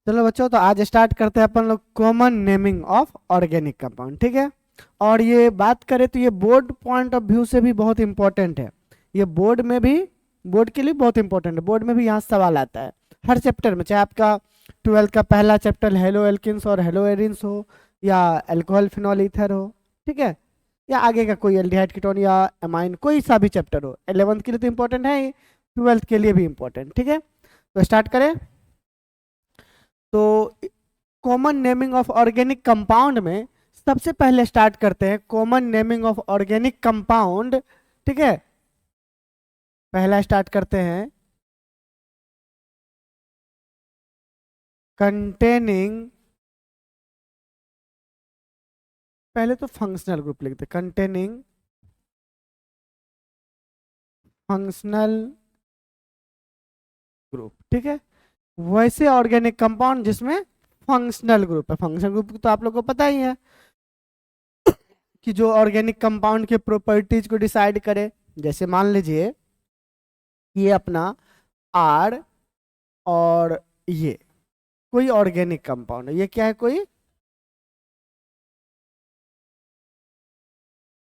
चलो बच्चों, तो आज स्टार्ट करते हैं अपन लोग common naming of organic compound. ठीक है, और ये बात करें तो ये बोर्ड पॉइंट ऑफ व्यू से भी बहुत इंपॉर्टेंट है। ये बोर्ड में भी, बोर्ड के लिए बहुत इंपॉर्टेंट है। बोर्ड में भी यहाँ सवाल आता है हर चैप्टर में, चाहे आपका 12th का पहला चैप्टर हेलो एल्किन्स और हेलो एरिन्स हो, या अल्कोहल फिनॉल ईथर हो, ठीक है, या आगे का कोई एल्डिहाइड कीटोन या एमाइन, कोई सा भी चैप्टर हो। 11th के लिए तो इंपॉर्टेंट है ही, 12th के लिए भी इंपॉर्टेंट। ठीक है, तो स्टार्ट करें। तो common naming of organic compound में सबसे पहले स्टार्ट करते हैं common naming of organic compound. ठीक है, पहला स्टार्ट करते हैं कंटेनिंग, पहले तो फंक्शनल ग्रुप लिखते हैं, कंटेनिंग फंक्शनल ग्रुप। ठीक है, वैसे ऑर्गेनिक कंपाउंड जिसमें फंक्शनल ग्रुप है। फंक्शनल ग्रुप तो आप लोग को पता ही है कि जो ऑर्गेनिक कंपाउंड के प्रॉपर्टीज को डिसाइड करे। जैसे मान लीजिए ये अपना आर, और ये कोई ऑर्गेनिक कंपाउंड है। ये क्या है? कोई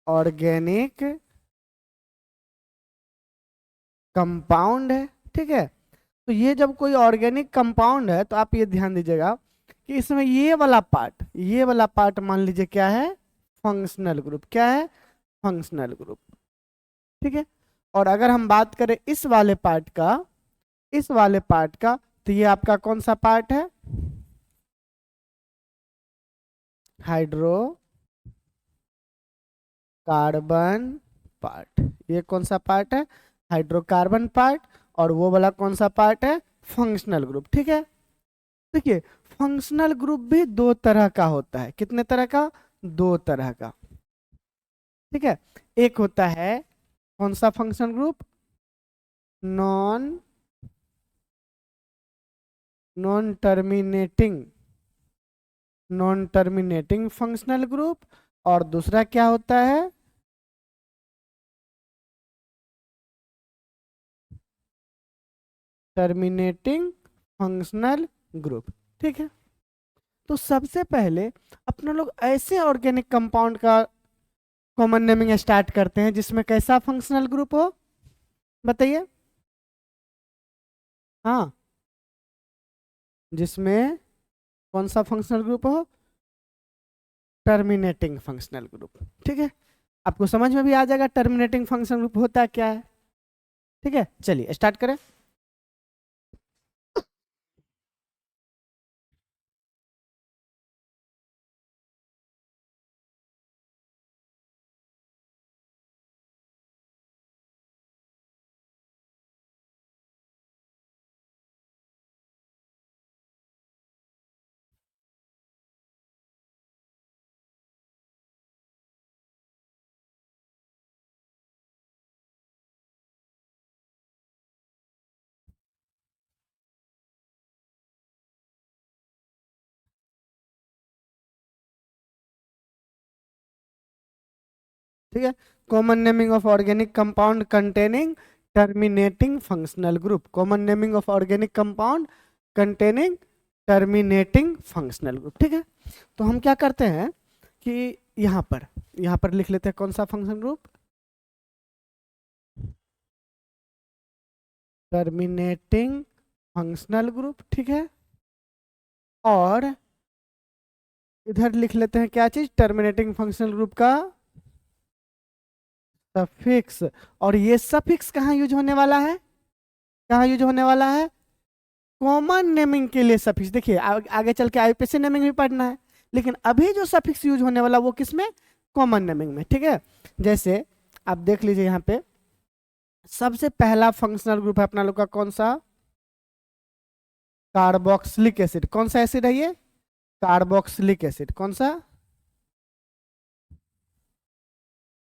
ऑर्गेनिक कंपाउंड है। ठीक है, तो ये जब कोई ऑर्गेनिक कंपाउंड है तो आप ये ध्यान दीजिएगा कि इसमें ये वाला पार्ट मान लीजिए क्या है? Functional group. क्या है? Functional group. ठीक है, और अगर हम बात करें इस वाले पार्ट का तो ये आपका कौन सा पार्ट है? Hydro carbon part. ये कौन सा पार्ट है? Hydrocarbon part. और वो वाला कौन सा पार्ट है? Functional group. ठीक है, देखिए फंक्शनल ग्रुप भी दो तरह का होता है। कितने तरह का? दो तरह का। ठीक है, एक होता है कौन सा functional group? Non non terminating non terminating functional group. और दूसरा क्या होता है? Terminating functional group. ठीक है, तो सबसे पहले अपना लोग ऐसे ऑर्गेनिक कंपाउंड का कॉमन नेमिंग स्टार्ट करते हैं जिसमें कैसा फंक्शनल ग्रुप हो? बताइए। हाँ, जिसमें कौन सा फंक्शनल ग्रुप हो? Terminating functional group. ठीक है, आपको समझ में भी आ जाएगा टर्मिनेटिंग फंक्शनल ग्रुप होता क्या है। ठीक है, चलिए स्टार्ट करें। ठीक है, common naming of organic compound containing terminating functional group. Common naming of organic compound containing terminating functional group. ठीक है, तो हम क्या करते हैं कि यहाँ पर लिख लेते हैं कौन सा functional group? Terminating functional group. ठीक है, और इधर लिख लेते हैं क्या चीज? टर्मिनेटिंग फंक्शनल ग्रुप का सफिक्स। और ये सफिक्स कहाँ यूज होने वाला है? कहाँ यूज होने वाला है? कॉमन नेमिंग के लिए सफिक्स। देखिए आगे चल के आईपीसी नेमिंग भी पढ़ना है, लेकिन अभी जो सफिक्स यूज होने वाला वो किसमें? कॉमन नेमिंग में। ठीक है, जैसे आप देख लीजिए यहाँ पे सबसे पहला फंक्शनल ग्रुप है अपना लोग का कौन सा? Carboxylic acid. कौन सा एसिड है ये? Carboxylic acid. कौन सा?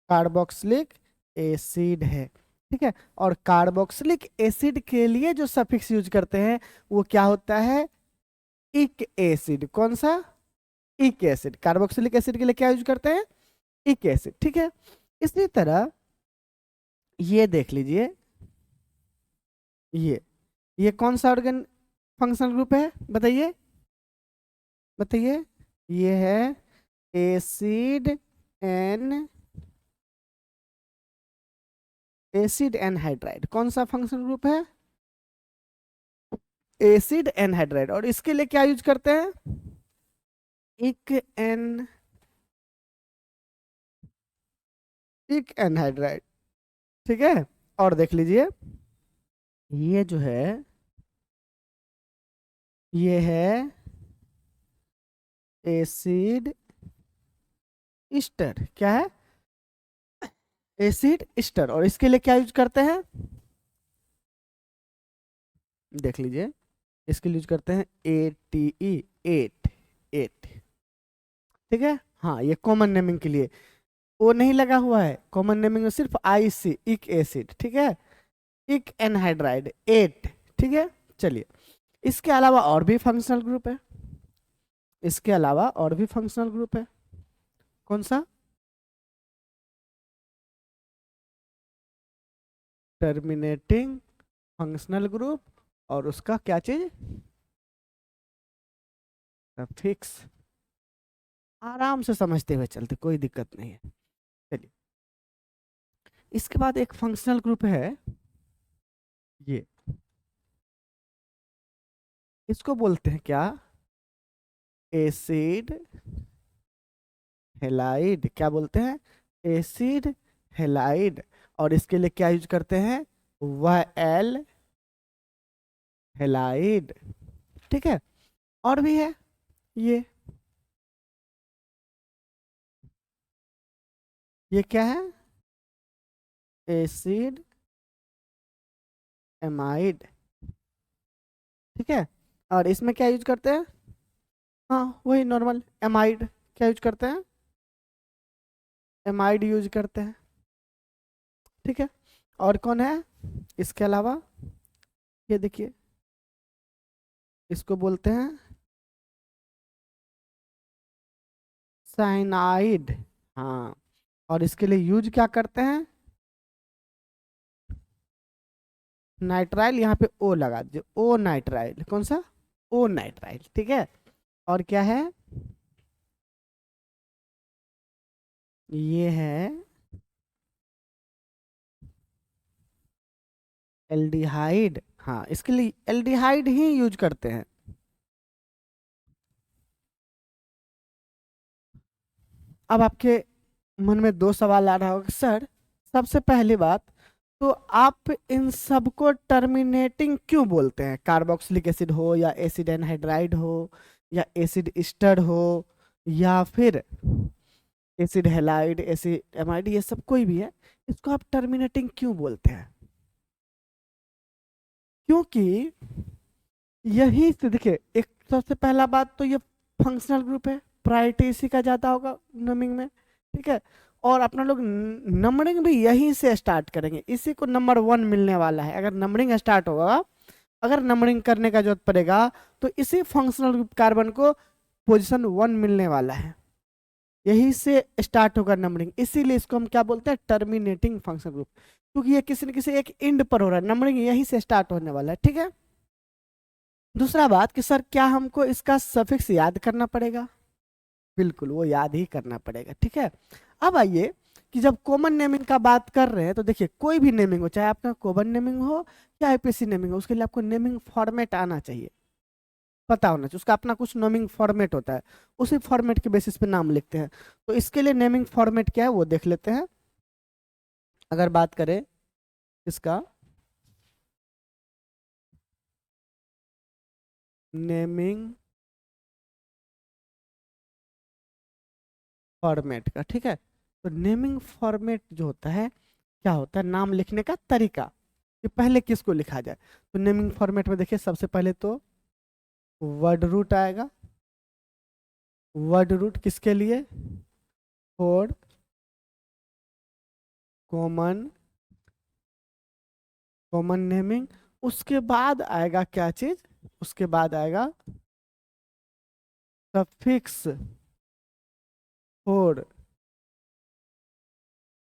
कार्बोक्सिलिक एसिड है। ठीक है, और कार्बोक्सिलिक एसिड के लिए जो सफिक्स यूज करते हैं वो क्या होता है? इक एसिड। कौन सा? इक एसिड। कार्बोक्सिलिक एसिड के लिए क्या यूज करते हैं? इक एसिड। ठीक है, इसी तरह ये देख लीजिए, ये कौन सा ऑर्गन फंक्शनल ग्रुप है? बताइए। बताइए, ये है एसिड एन एसिड एनहाइड्राइड। कौन सा फंक्शनल ग्रुप है? Acid anhydride. और इसके लिए क्या यूज करते हैं? इक एन इक एनहाइड्राइड। ठीक है। और देख लीजिए, ये जो है, ये है एसिड ईस्टर। क्या है? Acid Easter. और इसके लिए क्या यूज करते हैं? देख लीजिए, इसके लिए यूज करते हैं ATE, एट एट। ठीक है। हाँ, ये कॉमन नेमिंग के लिए, वो नहीं लगा हुआ है कॉमन नेमिंग में, सिर्फ IC, इक एसिड। ठीक है, इक एनहाइड्राइड 8। ठीक है। चलिए, इसके अलावा और भी फंक्शनल ग्रुप है। इसके अलावा और भी फंक्शनल ग्रुप है। कौन सा? टर्मिनेटिंग फंक्शनल ग्रुप, और उसका क्या चीज? सफिक्स। आराम से समझते हुए चलते, कोई दिक्कत नहीं है। चलिए, इसके बाद एक फंक्शनल ग्रुप है, ये, इसको बोलते हैं क्या? Acid halide. क्या बोलते हैं? Acid halide. और इसके लिए क्या यूज करते हैं? वह एल हेलाइड। ठीक है। और भी है, ये क्या है? Acid amide. ठीक है। और इसमें क्या यूज करते हैं? हाँ, वही नॉर्मल एमाइड। क्या यूज करते हैं? एमाइड यूज करते हैं। ठीक है। और कौन है इसके अलावा? ये देखिए, इसको बोलते हैं साइनाइड। हाँ। और इसके लिए यूज क्या करते हैं? नाइट्राइल। यहाँ पे ओ लगा दीजिए, ओ नाइट्राइल। कौन सा? ओ नाइट्राइल। ठीक है। और क्या है? ये है एल्डिहाइड। हाँ, इसके लिए एल्डिहाइड ही यूज करते हैं। अब आपके मन में दो सवाल आ रहा होगा, सर सबसे पहली बात, तो आप इन सबको टर्मिनेटिंग क्यों बोलते हैं? कार्बोक्सिलिक एसिड हो, या एसिड एनहाइड्राइड हो, या एसिड ईस्टर हो, या फिर एसिड हेलाइड, एसिड एमाइड, ये सब कोई भी है, इसको आप टर्मिनेटिंग क्यों बोलते हैं? क्योंकि यही से देखिए, एक सबसे पहला बात तो ये फंक्शनल ग्रुप है, प्रायोरिटी इसी का ज्यादा होगा नंबरिंग में। ठीक है। और अपना लोग नंबरिंग भी यहीं से स्टार्ट करेंगे, इसी को नंबर 1 मिलने वाला है। अगर नंबरिंग स्टार्ट होगा, अगर नंबरिंग करने का जरूरत पड़ेगा, तो इसी फंक्शनल ग्रुप कार्बन को पोजीशन 1 मिलने वाला है। यही से स्टार्ट होगा नंबरिंग, इसीलिए इसको हम क्या बोलते हैं? Terminating functional group. क्योंकि ये किसी न किसी एक एंड पर हो रहा है, नंबरिंग यहीं से स्टार्ट होने वाला है। ठीक है। दूसरा बात कि सर क्या हमको इसका सफिक्स याद करना पड़ेगा? बिल्कुल, वो याद ही करना पड़ेगा। ठीक है। अब आइए कि जब कॉमन नेमिंग का बात कर रहे हैं, तो देखिए कोई भी नेमिंग हो, चाहे आपका कॉमन नेमिंग हो या IPC नेमिंग हो, उसके लिए आपको नेमिंग फॉर्मेट आना चाहिए, पता होना चाहिए। उसका अपना कुछ नेमिंग फॉर्मेट होता है, उसी फॉर्मेट के बेसिस पे नाम लिखते हैं। तो इसके लिए नेमिंग फॉर्मेट क्या है वो देख लेते हैं। अगर बात करें इसका नेमिंग फॉर्मेट का, ठीक है, तो नेमिंग फॉर्मेट जो होता है, क्या होता है? नाम लिखने का तरीका, कि पहले किसको लिखा जाए। तो नेमिंग फॉर्मेट में देखिए, सबसे पहले तो वर्ड रूट आएगा। वर्ड रूट किसके लिए? For common common naming. उसके बाद आएगा क्या चीज? उसके बाद आएगा सफिक्स फॉर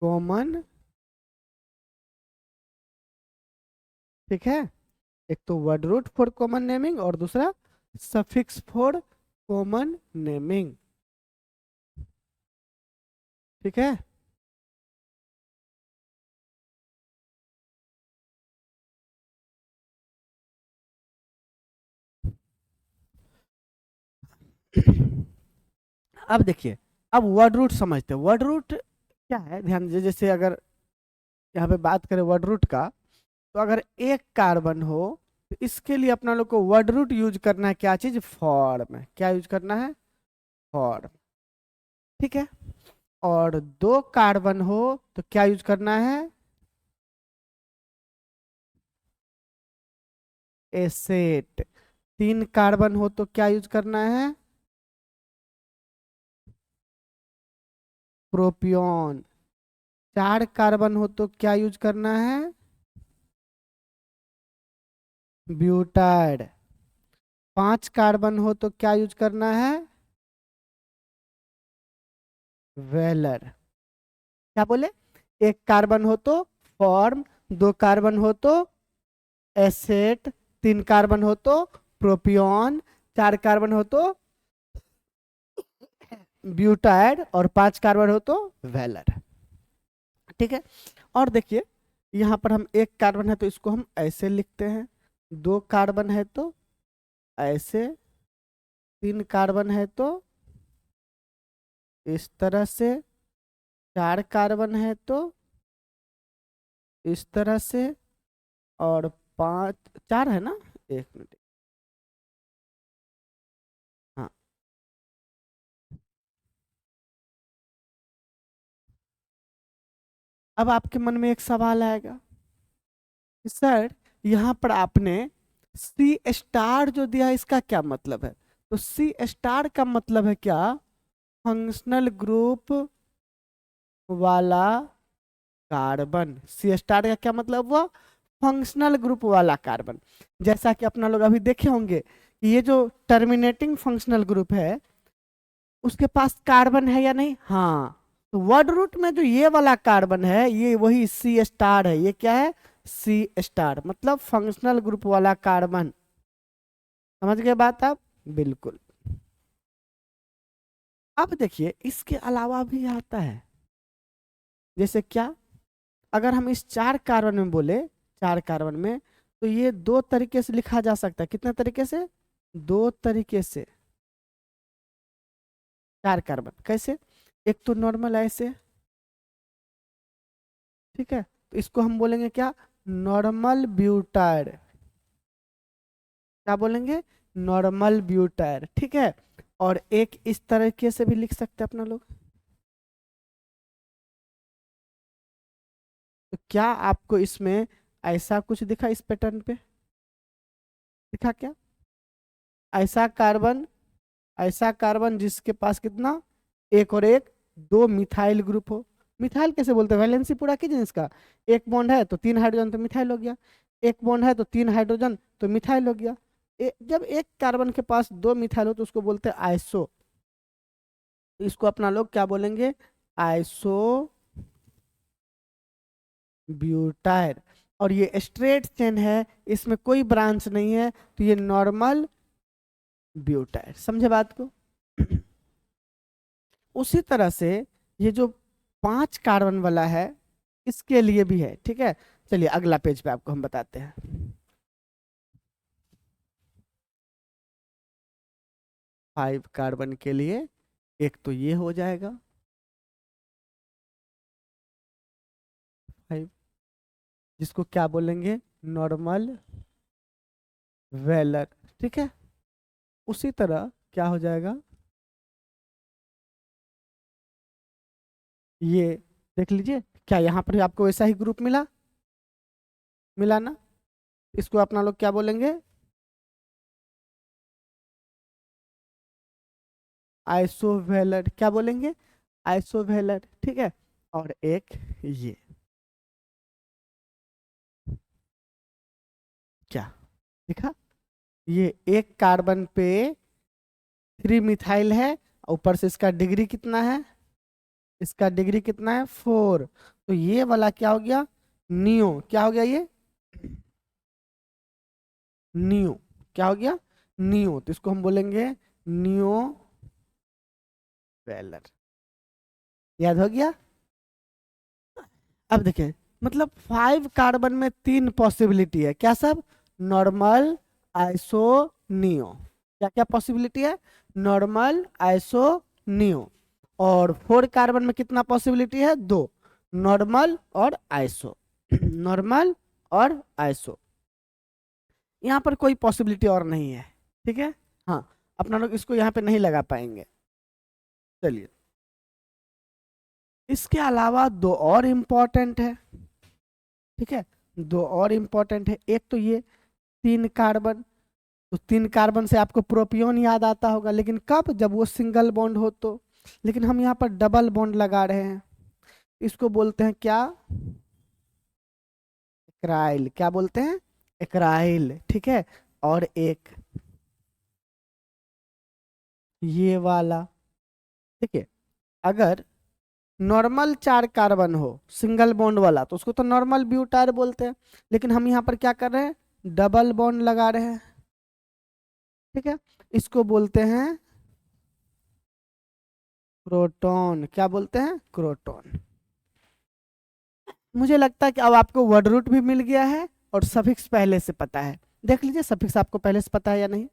कॉमन। ठीक है। एक तो word root for common naming, और दूसरा सफिक्स फॉर कॉमन नेमिंग। ठीक है। अब देखिए, अब वर्ड रूट समझते हैं। वर्ड रूट क्या है, ध्यान दीजिए। जैसे अगर यहाँ पे बात करें वर्ड रूट का, तो अगर एक कार्बन हो तो इसके लिए अपना लोग को वर्ड रूट यूज करना है। क्या चीज? फॉर्म। क्या यूज करना है? फॉर्म। ठीक है। और दो कार्बन हो तो क्या यूज करना है? एसेट। तीन कार्बन हो तो क्या यूज करना है? प्रोपियोन। चार कार्बन हो तो क्या यूज करना है? ब्यूटाइड। पांच कार्बन हो तो क्या यूज करना है? वेलर। क्या बोले? एक कार्बन हो तो फॉर्म, दो कार्बन हो तो एसेट, तीन कार्बन हो तो प्रोपियोन, चार कार्बन हो तो ब्यूटाइड, और पांच कार्बन हो तो वेलर। ठीक है। और देखिए, यहाँ पर हम एक कार्बन है तो इसको हम ऐसे लिखते हैं, दो कार्बन है तो ऐसे, तीन कार्बन है तो इस तरह से, चार कार्बन है तो इस तरह से, और पांच, चार है ना, एक मिनट। हाँ। अब आपके मन में एक सवाल आएगा कि सर, यहाँ पर आपने सी स्टार जो दिया है इसका क्या मतलब है? तो सी स्टार का मतलब है क्या? फंक्शनल ग्रुप वाला कार्बन। सी स्टार का क्या मतलब हुआ? फंक्शनल ग्रुप वाला कार्बन। जैसा कि अपना लोग अभी देखे होंगे कि ये जो टर्मिनेटिंग फंक्शनल ग्रुप है उसके पास कार्बन है या नहीं? हाँ। तो वर्ड रूट में जो ये वाला कार्बन है ये वही सी स्टार है। ये क्या है? सी स्टार मतलब फंक्शनल ग्रुप वाला कार्बन। समझ गए बात आप? बिल्कुल। अब देखिए, इसके अलावा भी आता है। जैसे क्या? अगर हम इस चार कार्बन में बोले, चार कार्बन में, तो ये दो तरीके से लिखा जा सकता है। कितने तरीके से? दो तरीके से। चार कार्बन कैसे? एक तो नॉर्मल ऐसे। ठीक है, तो इसको हम बोलेंगे क्या? नॉर्मल ब्यूटाइड। क्या बोलेंगे? नॉर्मल ब्यूटाइड। ठीक है। और एक इस तरीके से भी लिख सकते हैं अपना लोग। तो क्या आपको इसमें ऐसा कुछ दिखा इस पैटर्न पे? दिखा क्या? ऐसा कार्बन, ऐसा कार्बन जिसके पास कितना, एक और एक, दो मिथाइल ग्रुप हो। मिथाइल कैसे बोलते हैं? वैलेंसी पूरा कीजिए इसका। एक बॉन्ड है तो तीन हाइड्रोजन तो मिथाइल हो गया, एक बॉन्ड है तो तीन हाइड्रोजन तो मिथाइल हो गया। जब एक कार्बन के पास दो मिथाइल हो तो उसको बोलते हैं आइसो। इसको अपना लोग क्या बोलेंगे? Iso butyl. और ये स्ट्रेट चेन है, इसमें कोई ब्रांच नहीं है, तो ये नॉर्मल ब्यूटाइल। समझे बात को? उसी तरह से ये जो पांच कार्बन वाला है इसके लिए भी है। ठीक है। चलिए अगला पेज पे आपको हम बताते हैं। फाइव कार्बन के लिए एक तो ये हो जाएगा, फाइव, जिसको क्या बोलेंगे? नॉर्मल वेलर। ठीक है। उसी तरह क्या हो जाएगा, ये देख लीजिए। क्या यहाँ पर भी आपको वैसा ही ग्रुप मिला? मिला ना? इसको अपना लोग क्या बोलेंगे? आइसोवेलर। क्या बोलेंगे? आइसोवेलर। ठीक है। और एक ये क्या दिखा? ये एक कार्बन पे थ्री मिथाइल है, ऊपर से इसका डिग्री कितना है? इसका डिग्री कितना है? फोर। तो ये वाला क्या हो गया? नियो। क्या हो गया ये? नियो। क्या हो गया? नियो। तो इसको हम बोलेंगे नियो वेलर। याद हो गया। अब देखें, मतलब 5 कार्बन में 3 पॉसिबिलिटी है, क्या सब? Normal, iso, neo. क्या क्या पॉसिबिलिटी है? Normal, iso, neo. और 4 कार्बन में कितना पॉसिबिलिटी है? 2, नॉर्मल और आइसो। नॉर्मल और आइसो। यहाँ पर कोई पॉसिबिलिटी और नहीं है, ठीक है। हाँ, अपना लोग इसको यहाँ पे नहीं लगा पाएंगे। चलिए, इसके अलावा दो और इम्पोर्टेंट है, ठीक है। दो और इम्पोर्टेंट है, एक तो ये 3 कार्बन। तो 3 कार्बन से आपको प्रोपियोन याद आता होगा, लेकिन कब? जब वो सिंगल बॉन्ड हो तो। लेकिन हम यहाँ पर डबल बॉन्ड लगा रहे हैं, इसको बोलते हैं क्या? एक्राइल। क्या बोलते हैं? एक्राइल, ठीक है। और एक ये वाला, ठीक है। अगर नॉर्मल 4 कार्बन हो सिंगल बॉन्ड वाला, तो उसको तो नॉर्मल ब्यूटाइल बोलते हैं। लेकिन हम यहाँ पर क्या कर रहे हैं? डबल बॉन्ड लगा रहे हैं, ठीक है। इसको बोलते हैं क्रोटोन। क्या बोलते हैं? क्रोटोन। मुझे लगता है कि अब आपको वर्ड रूट भी मिल गया है और सफिक्स पहले से पता है। देख लीजिए सफिक्स आपको पहले से पता है या नहीं।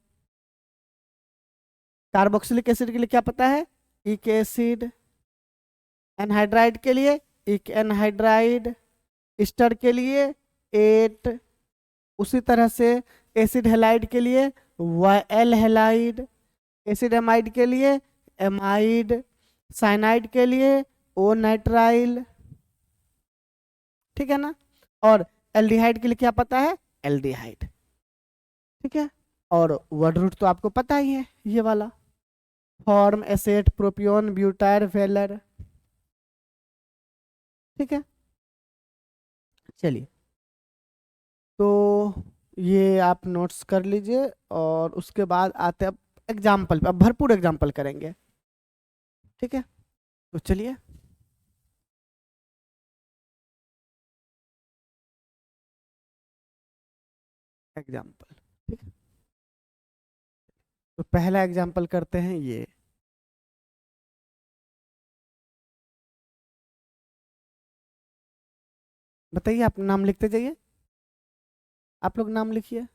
कार्बोक्सिलिक एसिड के लिए क्या पता है? इक एसिड। एनहाइड्राइड के लिए इक एनहाइड्राइड। ईस्टर के लिए 8। उसी तरह से एसिड हेलाइड के लिए एल हेलाइड। एसिड एमाइड के लिए एमाइड। साइनाइड के लिए ओ नाइट्राइल, ठीक है ना। और एल्डिहाइड के लिए क्या पता है? एल्डिहाइड, ठीक है। और वर्ड रूट तो आपको पता ही है, ये वाला फॉर्म, एसेट, प्रोपियोन, ब्यूटायर, वेलर, ठीक है। चलिए, तो ये आप नोट्स कर लीजिए और उसके बाद आते अब एग्जाम्पल पे। अब भरपूर एग्जाम्पल करेंगे, ठीक है। तो चलिए, एग्जाम्पल, ठीक है। तो पहला एग्जाम्पल करते हैं ये। बताइए, आप नाम लिखते जाइए, आप लोग नाम लिखिए।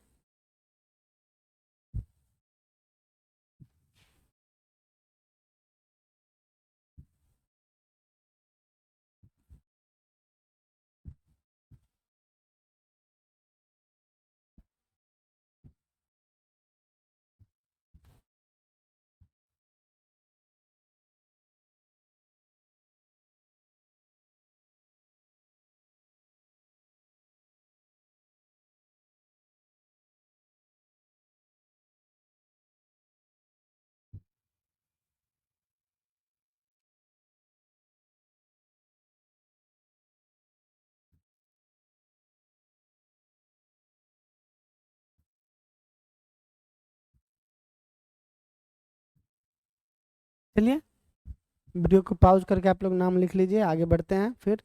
चलिए, वीडियो को पॉज करके आप लोग नाम लिख लीजिए, आगे बढ़ते हैं फिर।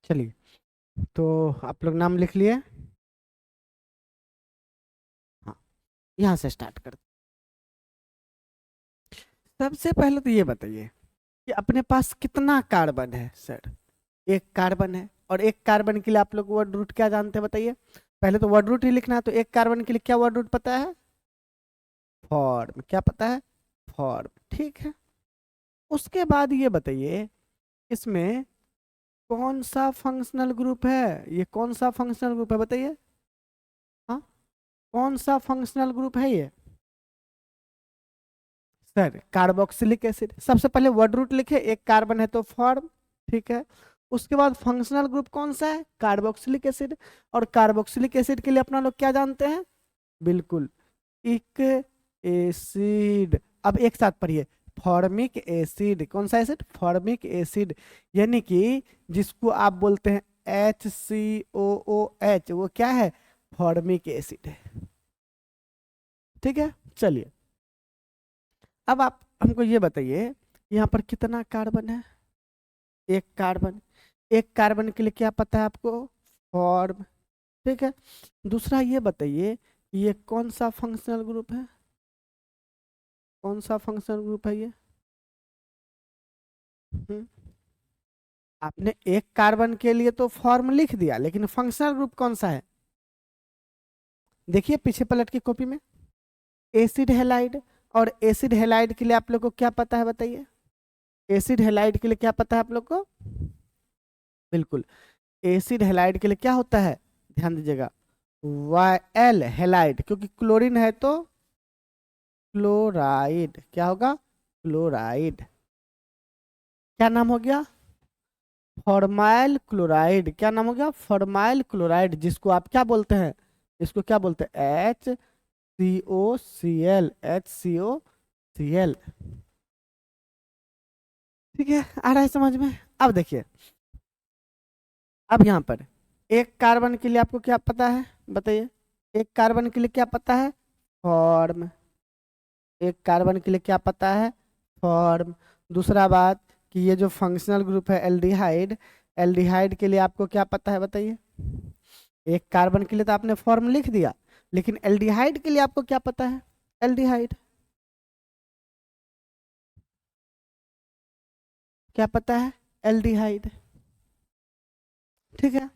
चलिए, तो आप लोग नाम लिख लिए। हाँ, यहाँ से स्टार्ट करते। सबसे पहले तो ये बताइए कि अपने पास कितना कार्बन है सर। एक कार्बन है, और एक कार्बन के लिए आप लोग वर्ड रूट क्या जानते हैं बताइए। पहले तो वर्ड रूट ही लिखना है, तो एक कार्बन के लिए क्या वर्ड रूट पता है? फॉर्म। क्या पता है? फॉर्म। ठीक है। उसके बाद ये बताइए इसमें कौन सा फंक्शनल ग्रुप है, ये कौन सा फंक्शनल ग्रुप है बताइए। हाँ, कौन सा फंक्शनल ग्रुप है ये सर? Carboxylic acid. सबसे पहले वर्ड रूट लिखे, एक कार्बन है तो फॉर्म। ठीक है। उसके बाद फंक्शनल ग्रुप कौन सा है? Carboxylic acid. और कार्बोक्सिलिक एसिड के लिए अपना लोग क्या जानते हैं? बिल्कुल, इक एसिड। अब एक साथ पढ़िए, फॉर्मिक एसिड। कौन सा एसिड? Formic acid. यानी कि जिसको आप बोलते हैं HCOOH, वो क्या है? फॉर्मिक एसिड है। ठीक है। चलिए, अब आप हमको ये बताइए यहाँ पर कितना कार्बन है? एक कार्बन। एक कार्बन के लिए क्या पता है आपको? फॉर्म। ठीक है। दूसरा ये बताइए ये कौन सा फंक्शनल ग्रुप है? कौन सा फंक्शनल ग्रुप है ये? हम्म, आपने एक कार्बन के लिए तो फॉर्म लिख दिया, लेकिन फंक्शनल ग्रुप कौन सा है? देखिए पीछे पलट की कॉपी में, एसिड हेलाइड। और एसिड हेलाइड के लिए आप लोग को क्या पता है बताइए। एसिड हेलाइड के लिए क्या पता है आप लोग को? बिल्कुल, एसिड हेलाइड के लिए क्या होता है? ध्यान दीजिएगा, वाई हेलाइड, क्योंकि क्लोरीन है तो क्लोराइड। क्या होगा? क्लोराइड। क्या नाम हो गया? Formyl chloride. क्या नाम हो गया? फॉर्माइल क्लोराइड, जिसको आप क्या बोलते हैं? इसको क्या बोलते हैं? HCOCl। HCOCl। ठीक है, आ रहा है समझ में? अब देखिए, अब यहाँ पर एक कार्बन के लिए आपको क्या पता है बताइए। एक कार्बन के लिए क्या पता है? फॉर्म। एक कार्बन के लिए क्या पता है? फॉर्म। दूसरा बात कि ये जो फंक्शनल ग्रुप है एल्डिहाइड, एल्डिहाइड के लिए आपको क्या पता है बताइए। एक कार्बन के लिए तो आपने फॉर्म लिख दिया, लेकिन एल्डिहाइड के लिए आपको क्या पता है? एल्डिहाइड क्या पता है? एल्डिहाइड। ठीक है।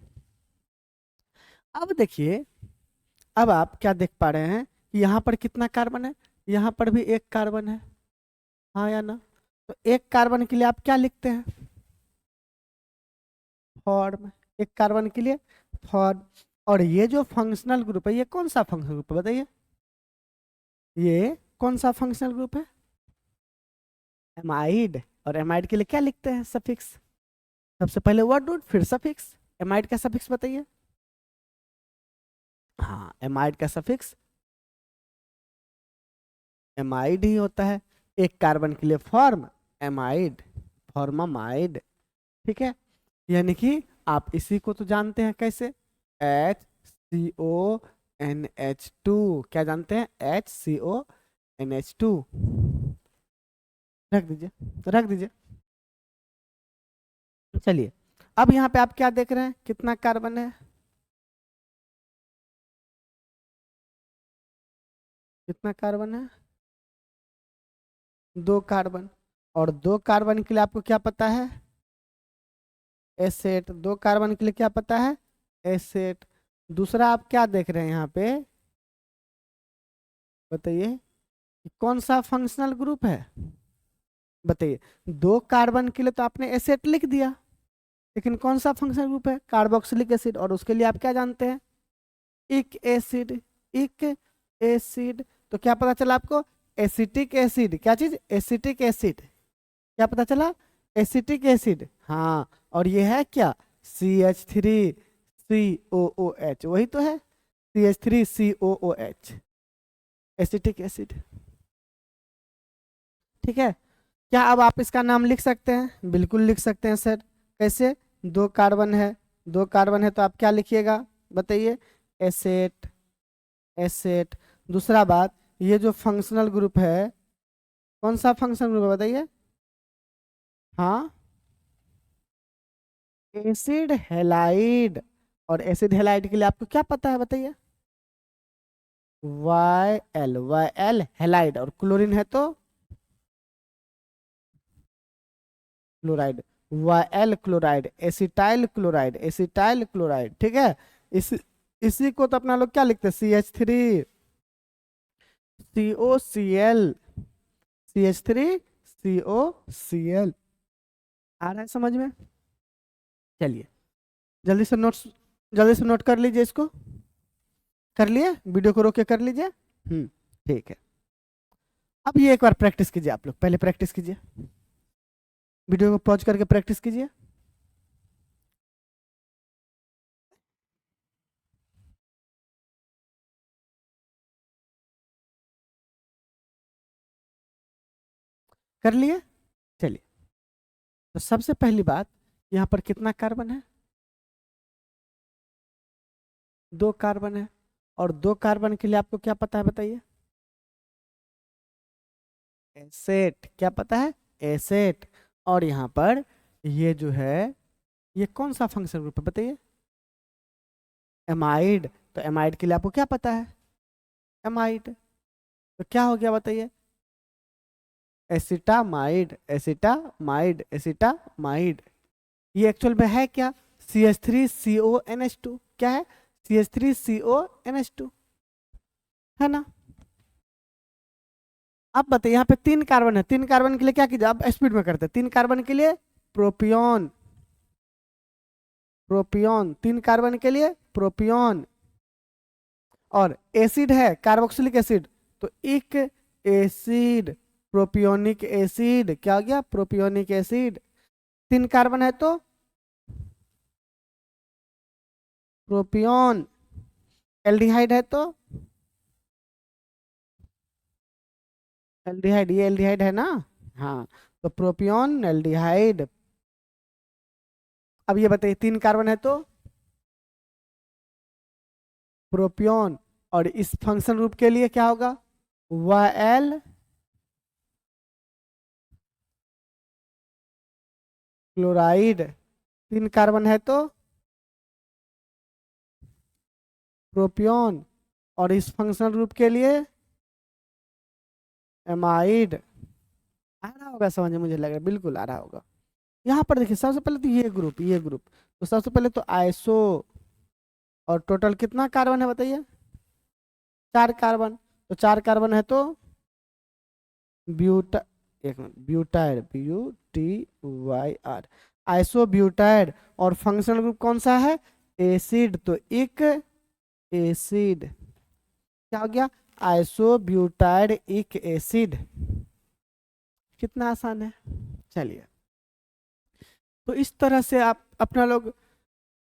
अब देखिए, अब आप क्या देख पा रहे हैं कि यहाँ पर कितना कार्बन है? यहाँ पर भी एक कार्बन है, हाँ या ना? तो एक कार्बन के लिए आप क्या लिखते हैं? फॉर्म। एक कार्बन के लिए फॉर्म। और ये जो फंक्शनल ग्रुप है, ये कौन सा फंक्शनल ग्रुप है बताइए। ये कौन सा फंक्शनल ग्रुप है? एमाइड। और एमाइड के लिए क्या लिखते हैं? सफिक्स। सबसे पहले वर्ड रूट फिर सफिक्स। एमाइड का सफिक्स बताइए। हाँ, एमाइड का सफिक्स एमाइड ही होता है। एक कार्बन के लिए फॉर्म एमाइड, फॉर्मामाइड। ठीक है। यानी कि आप इसी को तो जानते हैं कैसे? HCONH2। क्या जानते हैं? HCONH2। रख दीजिए, रख दीजिए। चलिए, अब यहाँ पे आप क्या देख रहे हैं? कितना कार्बन है? कितना कार्बन है? दो कार्बन। और दो कार्बन के लिए आपको क्या पता है? एसेट। दो कार्बन के लिए क्या पता है? एसेट। दूसरा आप क्या देख रहे हैं यहाँ पे बताइए कि कौन सा फंक्शनल ग्रुप है? बताइए, दो कार्बन के लिए तो आपने एसेट लिख दिया, लेकिन कौन सा फंक्शनल ग्रुप है? Carboxylic acid. और उसके लिए आप क्या जानते हैं? इक एसिड। इक एसिड। तो क्या पता चला आपको? Acetic acid. क्या चीज? Acetic acid. क्या पता चला? Acetic acid. हाँ, और ये है क्या? CH3COOH। वही तो है, CH3COOH, एसिटिक एसिड। ठीक है। क्या अब आप इसका नाम लिख सकते हैं? बिल्कुल लिख सकते हैं सर। कैसे? दो कार्बन है, दो कार्बन है तो आप क्या लिखिएगा बताइए? एसेट। एसेट। दूसरा बात, ये जो फंक्शनल ग्रुप है, कौन सा फंक्शनल ग्रुप है बताइए। हाँ, एसिड हेलाइड। और एसिड हेलाइड के लिए आपको क्या पता है बताइए? YL। YL halide. और क्लोरीन है तो chloride, YL chloride, acetyl chloride, acetyl chloride, ठीक है। इसी को तो अपना लोग क्या लिखते हैं, CH3 COCl, CH3 COCl। आ रहा है समझ में? चलिए जल्दी से नोट्स, जल्दी से नोट कर लीजिए, इसको कर लिए, वीडियो को रोक के कर लीजिए। ठीक है। अब ये एक बार प्रैक्टिस कीजिए, आप लोग पहले प्रैक्टिस कीजिए, वीडियो को पॉज करके प्रैक्टिस कीजिए। कर लिए? चलिए, तो सबसे पहली बात, यहाँ पर कितना कार्बन है? 2 कार्बन है। और 2 कार्बन के लिए आपको क्या पता है बताइए? एसेट, क्या पता है? एसेट। और यहाँ पर ये जो है, ये कौन सा फंक्शन ग्रुप है बताइए? एमाइड। तो एमाइड के लिए आपको क्या पता है? एमाइड। तो क्या हो गया बताइए? Acetamide, acetamide, acetamide. ये एक्चुअल में है क्या? CH3CONH2। क्या है? CH3CONH2, है ना? अब बताइए, यहाँ पे 3 कार्बन है, 3 कार्बन के लिए क्या कीजिए, आप स्पीड में करते हैं। 3 कार्बन के लिए प्रोपियोन, प्रोपियोन, 3 कार्बन के लिए प्रोपियोन। और एसिड है कार्बोक्सिलिक एसिड, तो एक एसिड, प्रोपियोनिक एसिड। क्या हो गया? Propionic acid. 3 कार्बन है तो प्रोपियोन। एल्डिहाइड है तो एल्डिहाइड, ये एल्डिहाइड है ना? हाँ, तो प्रोपियोन एल्डिहाइड। अब ये बताइए, 3 कार्बन है तो प्रोपियोन। और इस फंक्शन ग्रुप के लिए क्या होगा? YL chloride. 3 कार्बन है तो प्रोपियोन। और इस फंक्शनल ग्रुप के लिए एमाइड। आ रहा होगा समझ में, मुझे लग रहा है बिल्कुल आ रहा होगा। यहाँ पर देखिए, सबसे पहले तो ये ग्रुप, ये ग्रुप, तो सबसे पहले तो आइसो। और टोटल कितना कार्बन है बताइए? 4 कार्बन। तो 4 कार्बन है तो ब्यूटा, एक मिनट, ब्यूटाइड, BUTYR, आइसो ब्यूटाइड। और फंक्शनल ग्रुप कौन सा है? एसिड। तो एक एसिड, क्या हो गया? आइसो ब्यूटाइड एक एसिड। कितना आसान है। चलिए, तो इस तरह से आप अपना लोग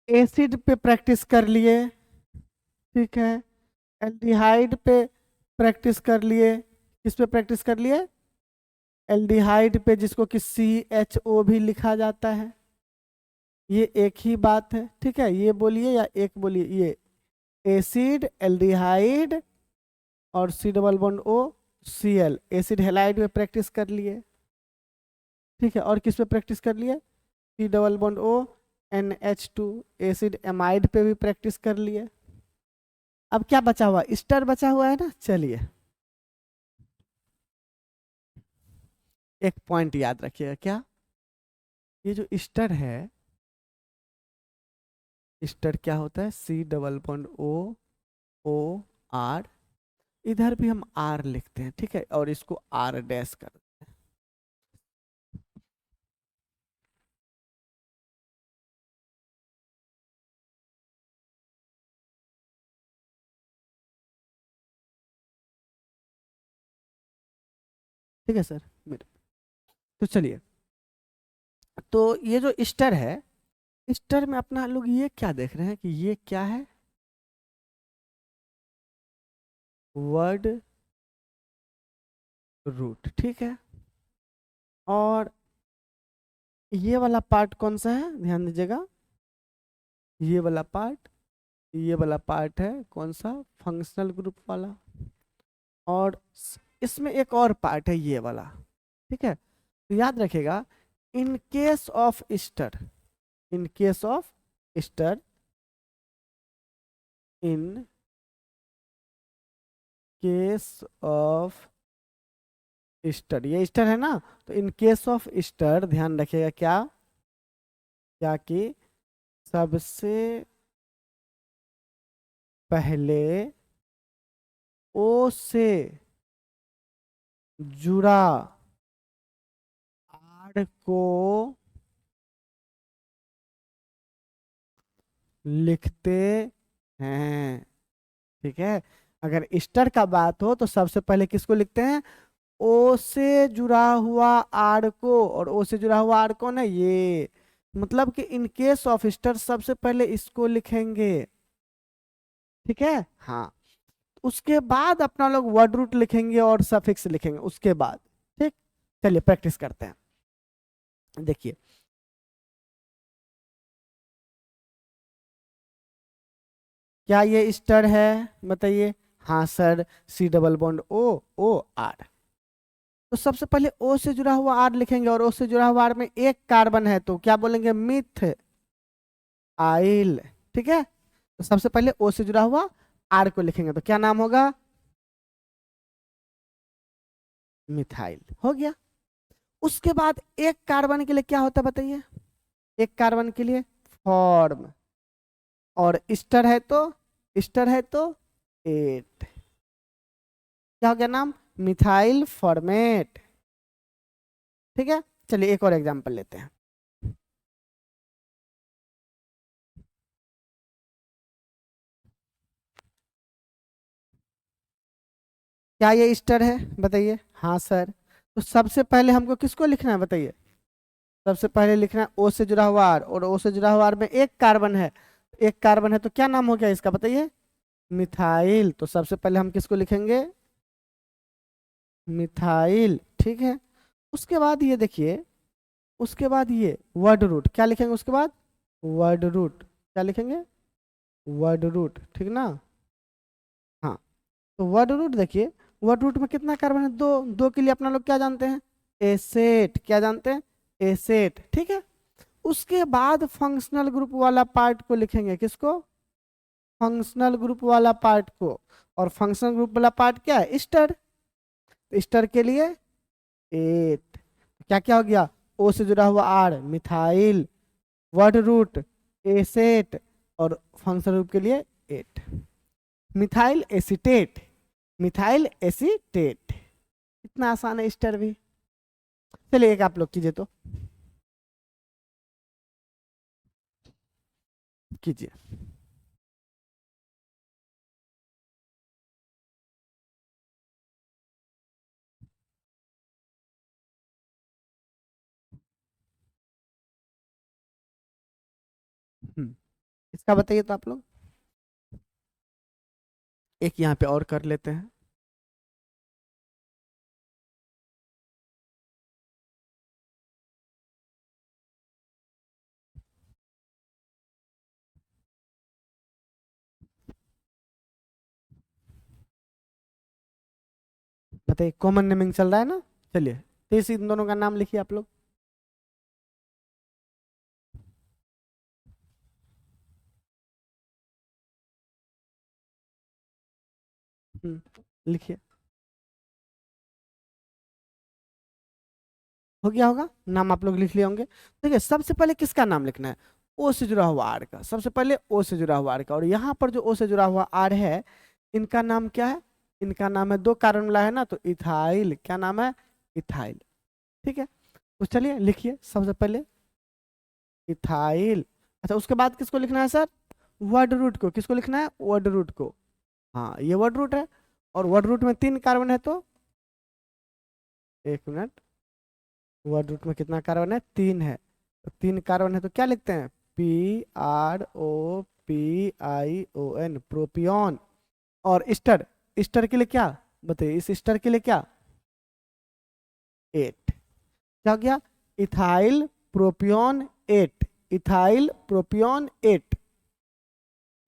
एसिड पे प्रैक्टिस कर लिए, ठीक है। एल्डिहाइड पे प्रैक्टिस कर लिए। किस पे प्रैक्टिस कर लिए? एल्डिहाइड पे, जिसको कि CHO भी लिखा जाता है। ये एक ही बात है, ठीक है। ये बोलिए या एक बोलिए, ये एसिड, एल्डिहाइड और C double bond O Cl, acid halide पे प्रैक्टिस कर लिए, ठीक है। और किस पे प्रैक्टिस कर लिए? C double bond O NH2, acid amide पे भी प्रैक्टिस कर लिए। अब क्या बचा हुआ? स्टर बचा हुआ है ना। चलिए, एक पॉइंट याद रखिएगा, क्या? ये जो स्टर है, स्टर क्या होता है? C double bond O R। इधर भी हम R लिखते हैं, ठीक है, और इसको R डैश कर देते हैं। ठीक है सर, मेरे, तो चलिए, तो ये जो स्टर है, स्टर में अपना लोग ये क्या देख रहे हैं कि ये क्या है? वर्ड रूट, ठीक है। और ये वाला पार्ट कौन सा है, ध्यान दीजिएगा। ये वाला पार्ट, ये वाला पार्ट है कौन सा? फंक्शनल ग्रुप वाला। और इसमें एक और पार्ट है, ये वाला, ठीक है। तो याद रखिएगा, in case of ester, in case of ester, in case of ester, ये ईस्टर है ना, तो इन केस ऑफ ईस्टर ध्यान रखिएगा क्या, क्या कि सबसे पहले ओ से जुड़ा आर को लिखते हैं। ठीक है, अगर ईस्टर का बात हो तो सबसे पहले किसको लिखते हैं, ओ से जुड़ा हुआ आर को, और ओ से जुड़ा हुआ आर कौन है, ये, मतलब कि इन केस ऑफ ईस्टर सबसे पहले इसको लिखेंगे। ठीक है, हाँ, उसके बाद अपना लोग वर्ड रूट लिखेंगे और सफिक्स लिखेंगे उसके बाद। ठीक, चलिए प्रैक्टिस करते हैं। देखिए, क्या ये ईस्टर है, बताइए। हाँ sir, C double bond O, O R. तो सबसे पहले ओ से जुड़ा हुआ आर लिखेंगे, और ओ से जुड़ा हुआ आर में एक कार्बन है, तो क्या बोलेंगे, मिथ आइल। ठीक है, तो सबसे पहले ओ से जुड़ा हुआ आर को लिखेंगे, तो क्या नाम होगा, मिथाइल, हो गया। उसके बाद एक कार्बन के लिए क्या होता है बताइए, एक कार्बन के लिए फॉर्म, और ईस्टर है तो एट, क्या हो गया नाम, मिथाइल फॉर्मेट। ठीक है, चलिए एक और एग्जांपल लेते हैं। क्या ये ईस्टर है, बताइए। हाँ सर, तो सबसे पहले हमको किसको लिखना है बताइए, सबसे पहले लिखना है ओ से जुड़ा हुआ आर, और ओ से जुड़ा हुआ आर में एक कार्बन है, एक कार्बन है तो क्या नाम हो गया इसका बताइए, मिथाइल। तो सबसे पहले हम किसको लिखेंगे, मिथाइल। ठीक है, उसके बाद ये देखिए, उसके बाद ये वर्ड रूट, क्या लिखेंगे उसके बाद, वर्ड रूट, क्या लिखेंगे, वर्ड रूट, ठीक ना। हाँ, तो वर्ड रूट देखिए, वर्ड रूट में कितना कार्बन है, दो, दो के लिए अपना लोग क्या जानते हैं, एसेट, क्या जानते हैं, एसेट। ठीक है, उसके बाद फंक्शनल ग्रुप वाला पार्ट को लिखेंगे, किसको, फंक्शनल ग्रुप वाला पार्ट को, और फंक्शनल ग्रुप वाला पार्ट क्या है, ईस्टर, ईस्टर के लिए एट, क्या क्या हो गया, ओ से जुड़ा हुआ R methyl, word root acet, और फंक्शनल ग्रुप के लिए ate, methyl acetate, methyl acetate. इतना आसान है ईस्टर भी। चलिए एक आप लोग कीजिए तो, कीजिए। इसका बताइए तो आप लोग, एक यहाँ पे और कर लेते हैं। बताइए, कॉमन नेमिंग चल रहा है ना, चलिए, तो इस इन दोनों का नाम लिखिए आप लोग। लिखिए, हो गया होगा, नाम आप लोग लिख लिए होंगे। देखिए, सबसे पहले किसका नाम लिखना है, ओ से जुड़ा हुआ आर का, सबसे पहले ओ से जुड़ा हुआ आर का, और यहाँ पर जो ओ से जुड़ा हुआ आर है, इनका नाम क्या है, इनका नाम है, दो कार्बन मिला है ना, तो इथाइल, क्या नाम है, इथाइल। ठीक है, तो चलिए लिखिए सबसे पहले इथाइल। अच्छा, उसके बाद किसको लिखना है सर, वर्ड रूट को, किसको लिखना है, वर्ड रूट को। हाँ, ये वर्ड रूट है, और वर्ड रूट में तीन कार्बन है, तो एक मिनट, वर्ड रूट में कितना कार्बन है, तीन है, तो तीन कार्बन है तो क्या लिखते हैं, P R O P I O N, propion. और ईस्टर, ईस्टर के लिए क्या, बताइए, इस ईस्टर के लिए क्या, एट, क्या हो गया, इथाइल प्रोपियोन एट, इथाइल प्रोपियोन एट।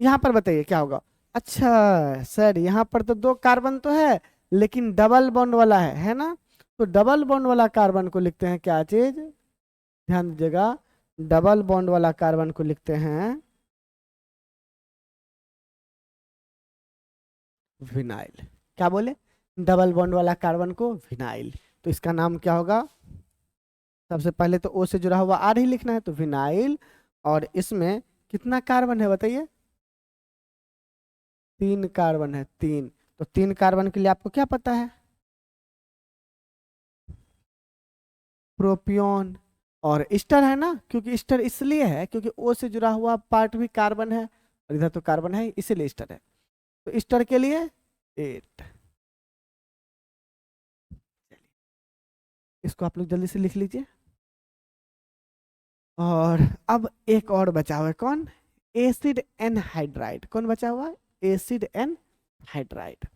यहाँ पर बताइए क्या होगा, अच्छा सर, यहाँ पर तो दो कार्बन तो है, लेकिन डबल बॉन्ड वाला है ना, तो डबल बॉन्ड वाला कार्बन को लिखते हैं क्या चीज, ध्यान दीजिएगा, डबल बॉन्ड वाला कार्बन को लिखते हैं विनाइल। क्या बोले, डबल बॉन्ड वाला कार्बन को विनाइल। तो इसका नाम क्या होगा? सबसे पहले तो ओ से जुड़ा हुआ आर ही लिखना है, तो विनाइल। और इसमें कितना कार्बन है बताइए? 3 कार्बन है, 3। तो 3 कार्बन के लिए आपको क्या पता है? प्रोपियोन। और ईस्टर है ना, क्योंकि ईस्टर इसलिए है क्योंकि ओ से जुड़ा हुआ पार्ट भी कार्बन है और इधर तो कार्बन है, इसीलिए ईस्टर है। तो ईस्टर के लिए 8। इसको आप लोग जल्दी से लिख लीजिए। और अब एक और बचा हुआ है, कौन? Acid anhydride. कौन बचा हुआ है? Acid anhydride.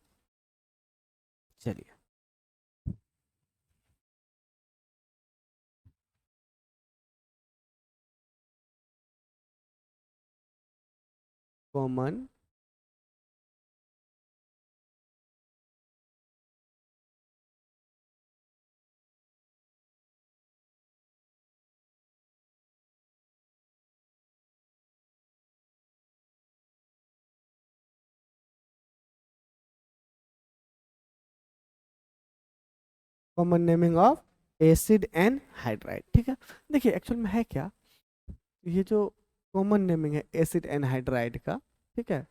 चलिए, common common naming of acid anhydride. ठीक है, देखिए एक्चुअल में है क्या, ये जो कॉमन नेमिंग है एसिड एनहाइड्राइड का, ठीक है,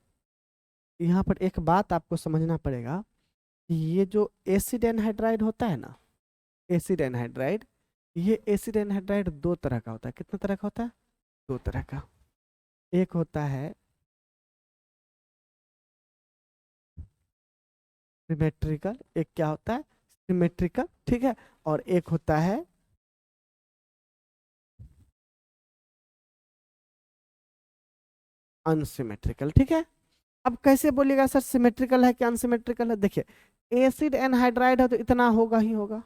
यहाँ पर एक बात आपको समझना पड़ेगा कि ये जो एसिड एनहाइड्राइड होता है ना, एसिड एनहाइड्राइड, ये एसिड एनहाइड्राइड दो तरह का होता है। कितना तरह का होता है? दो तरह का। एक होता है सिमेट्रिकल, एक क्या होता है? सिमेट्रिकल, ठीक है। और एक होता है अनसिमेट्रिकल, ठीक है। अब कैसे बोलिएगा सर सिमेट्रिकल है कि अनसिमेट्रिकल है? देखिए, एसिड एनहाइड्राइड है तो इतना होगा ही होगा,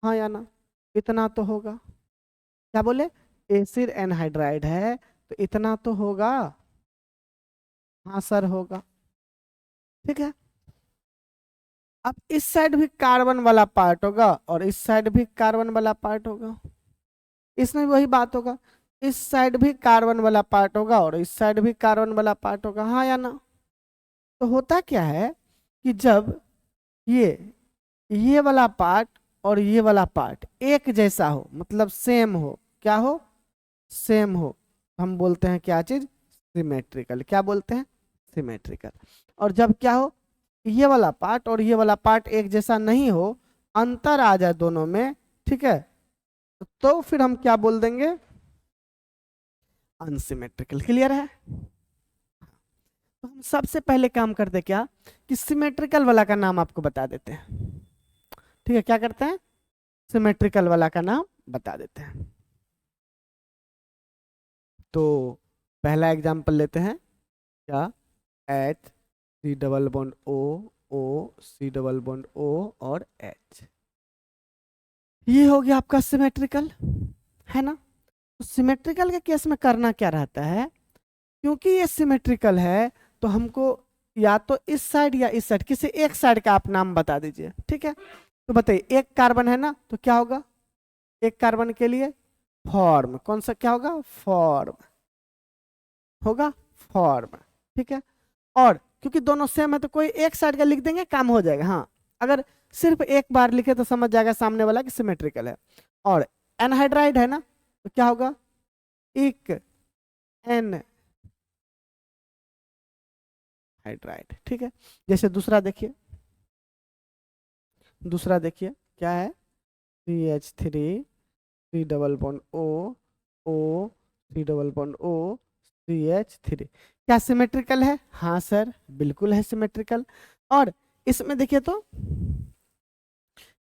हाँ या ना? इतना तो होगा। क्या बोले? एसिड एनहाइड्राइड है तो इतना तो होगा, हाँ सर होगा, ठीक है। अब इस साइड भी कार्बन वाला पार्ट होगा और इस साइड भी कार्बन वाला पार्ट होगा, इसमें वही बात होगा, इस साइड भी कार्बन वाला पार्ट होगा और इस साइड भी कार्बन वाला पार्ट होगा, हाँ या ना? तो होता क्या है कि जब ये ये वाला पार्ट और ये वाला पार्ट एक जैसा हो, मतलब सेम हो, क्या हो? सेम हो, हम बोलते हैं क्या चीज? सिमेट्रिकल। क्या बोलते हैं? सिमेट्रिकल। और जब क्या हो, ये वाला पार्ट और ये वाला पार्ट एक जैसा नहीं हो, अंतर आ जाए दोनों में, ठीक है, तो फिर हम क्या बोल देंगे? अनसिमेट्रिकल। क्लियर है? तो हम सबसे पहले काम करते क्या कि सिमेट्रिकल वाला का नाम आपको बता देते हैं, ठीक है। क्या करते हैं? सिमेट्रिकल वाला का नाम बता देते हैं। तो पहला एग्जांपल लेते हैं, क्या? H C double bond O, O C double bond O और एच, ये हो गया आपका सिमेट्रिकल, है ना? तो सिमेट्रिकल के केस में करना क्या रहता है, क्योंकि ये सिमेट्रिकल है तो हमको या तो इस साइड या इस साइड किसी एक साइड का आप नाम बता दीजिए, ठीक है। तो बताइए, एक कार्बन है ना, तो क्या होगा? एक कार्बन के लिए फॉर्म, कौन सा क्या होगा? फॉर्म होगा, फॉर्म, ठीक है। और क्योंकि दोनों सेम है तो कोई एक साइड का लिख देंगे, काम हो जाएगा। हाँ, अगर सिर्फ एक बार लिखे तो समझ जाएगा सामने वाला कि सिमेट्रिकल है। और एनहाइड्राइड है ना, तो क्या होगा? एक एन हाइड्राइड, ठीक है। जैसे दूसरा देखिए, दूसरा देखिए क्या है? CH3 C double bond O, O C double bond O, CH3, क्या सिमेट्रिकल है? हाँ सर, बिल्कुल है सिमेट्रिकल। और इसमें देखिए तो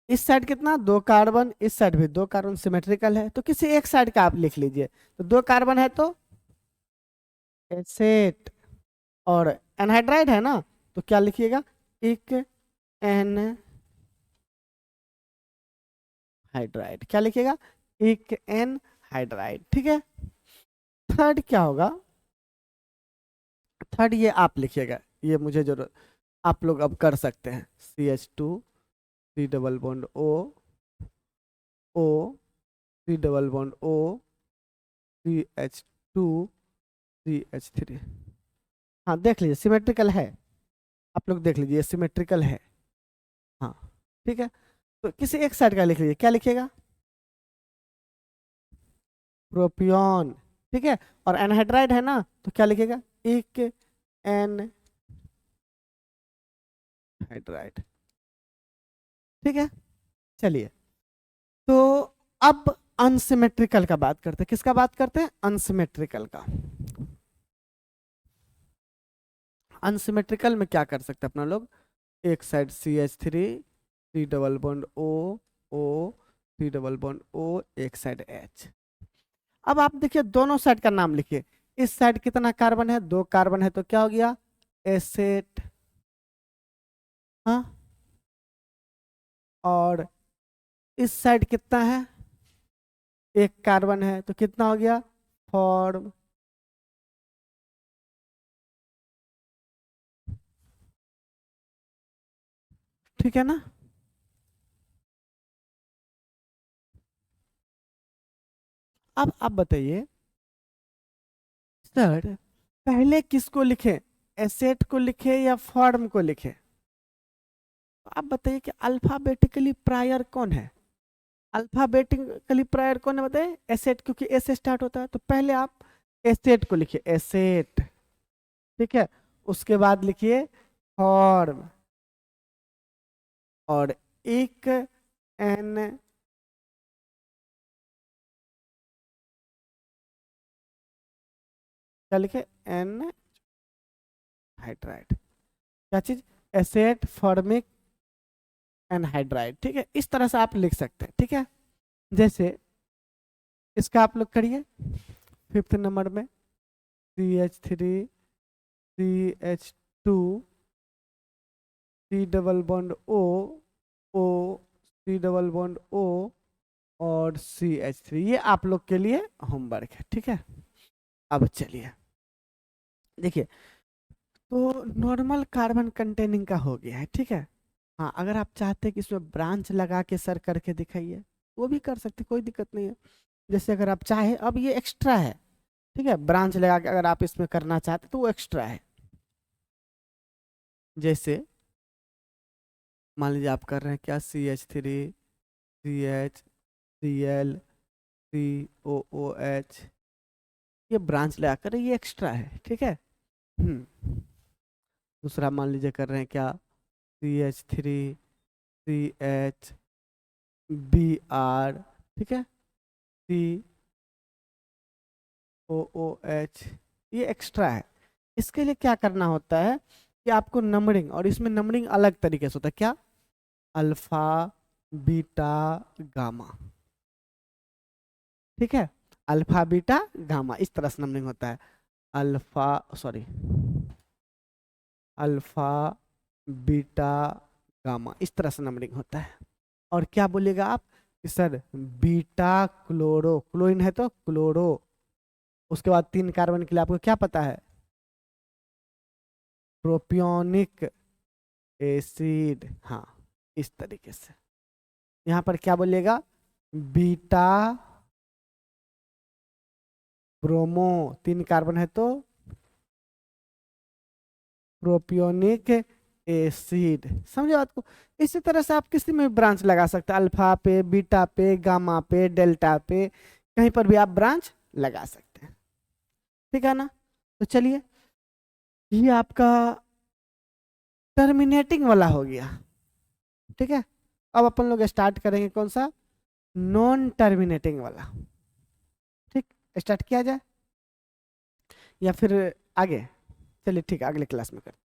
इस साइड कितना? 2 कार्बन, इस साइड भी 2 कार्बन, सिमेट्रिकल है। तो किसी एक साइड का आप लिख लीजिए, तो 2 कार्बन है तो एसेट, और एनहाइड्राइड है ना, तो क्या लिखिएगा? एक एन हाइड्राइड। क्या लिखिएगा? एक एन हाइड्राइड, ठीक है। थर्ड क्या होगा? थर्ड ये आप लिखिएगा, ये मुझे जरूरत, आप लोग अब कर सकते हैं। CH2 C double bond O, O C double bond O, CH2 CH3। हाँ देख लीजिए, सिमेट्रिकल है, आप लोग देख लीजिए सिमेट्रिकल है, हाँ, ठीक है। तो किसी एक साइड का लिख लीजिए, क्या लिखिएगा? प्रोपियोन, ठीक है। और एनहाइड्राइड है ना, तो क्या लिखेगा? एक एन हाइड्राइड, ठीक है। चलिए, तो अब अनसिमेट्रिकल का बात करते हैं। किसका बात करते हैं? अनसिमेट्रिकल का। अनसिमेट्रिकल में क्या कर सकते हैं अपना लोग? एक side CH3, C double bond O, C double bond O, एक साइड H। अब आप देखिए दोनों साइड का नाम लिखिए। इस साइड कितना कार्बन है? 2 कार्बन है, तो क्या हो गया? एसेट। हाँ, और इस साइड कितना है? 1 कार्बन है, तो कितना हो गया? फॉर्म। ठीक है ना? अब आप बताइए सर, पहले किसको लिखे? एसेट को लिखे या फॉर्म को लिखे? तो आप बताइए कि अल्फाबेटिकली प्रायर कौन है? अल्फाबेटिकली प्रायर कौन है बताइए? एसेट, क्योंकि ए से स्टार्ट होता है, तो पहले आप एसेट को लिखिए, एसेट, ठीक है। उसके बाद लिखिए फॉर्म, और एक एन, क्या लिखे? Anhydride. क्या चीज? एसेट फॉर्मिक एनहाइड्राइड, ठीक है। इस तरह से आप लिख सकते हैं, ठीक है। जैसे इसका आप लोग करिए 5th नंबर में, CH3, CH2, C double bond O, C double bond O, और CH3। ये आप लोग के लिए होमवर्क है, ठीक है। अब चलिए देखिए, तो नॉर्मल कार्बन कंटेनिंग का हो गया है, ठीक है। हाँ, अगर आप चाहते हैं कि इसमें ब्रांच लगा के सर करके दिखाइए, वो भी कर सकते, कोई दिक्कत नहीं है। जैसे अगर आप चाहे, अब ये एक्स्ट्रा है, ठीक है। ब्रांच लगा के अगर आप इसमें करना चाहते तो वो एक्स्ट्रा है। जैसे मान लीजिए आप कर रहे हैं क्या? CH3, CH, Cl, COOH, ये ब्रांच लगा कर ये एक्स्ट्रा है, ठीक है। दूसरा मान लीजिए कर रहे हैं क्या? CH3, CH, Br, ठीक है, COOH, ये एक्स्ट्रा है। इसके लिए क्या करना होता है कि आपको नंबरिंग, और इसमें नंबरिंग अलग तरीके से होता है। क्या? अल्फा, बीटा, गामा, ठीक है। अल्फा, बीटा, गामा, इस तरह से नंबरिंग होता है। Alpha, sorry, alpha, beta, gamma, इस तरह से नंबरिंग होता है। और क्या बोलिएगा आप कि सर बीटा क्लोरो, क्लोरीन है तो क्लोरो, उसके बाद 3 कार्बन के लिए आपको क्या पता है? Propionic acid. हाँ, इस तरीके से यहाँ पर क्या बोलिएगा? बीटा ब्रोमो, 3 कार्बन है तो प्रोपियोनिक एसिड। समझे बात को? इसी तरह से आप किसी में भी ब्रांच लगा सकते हैं, अल्फा पे, बीटा पे, गामा पे, डेल्टा पे, कहीं पर भी आप ब्रांच लगा सकते हैं, ठीक है ना। तो चलिए, ये आपका टर्मिनेटिंग वाला हो गया, ठीक है। अब अपन लोग स्टार्ट करेंगे कौन सा? नॉन टर्मिनेटिंग वाला, ठीक। स्टार्ट किया जाए या फिर आगे? चलिए ठीक है, अगले क्लास में करते हैं।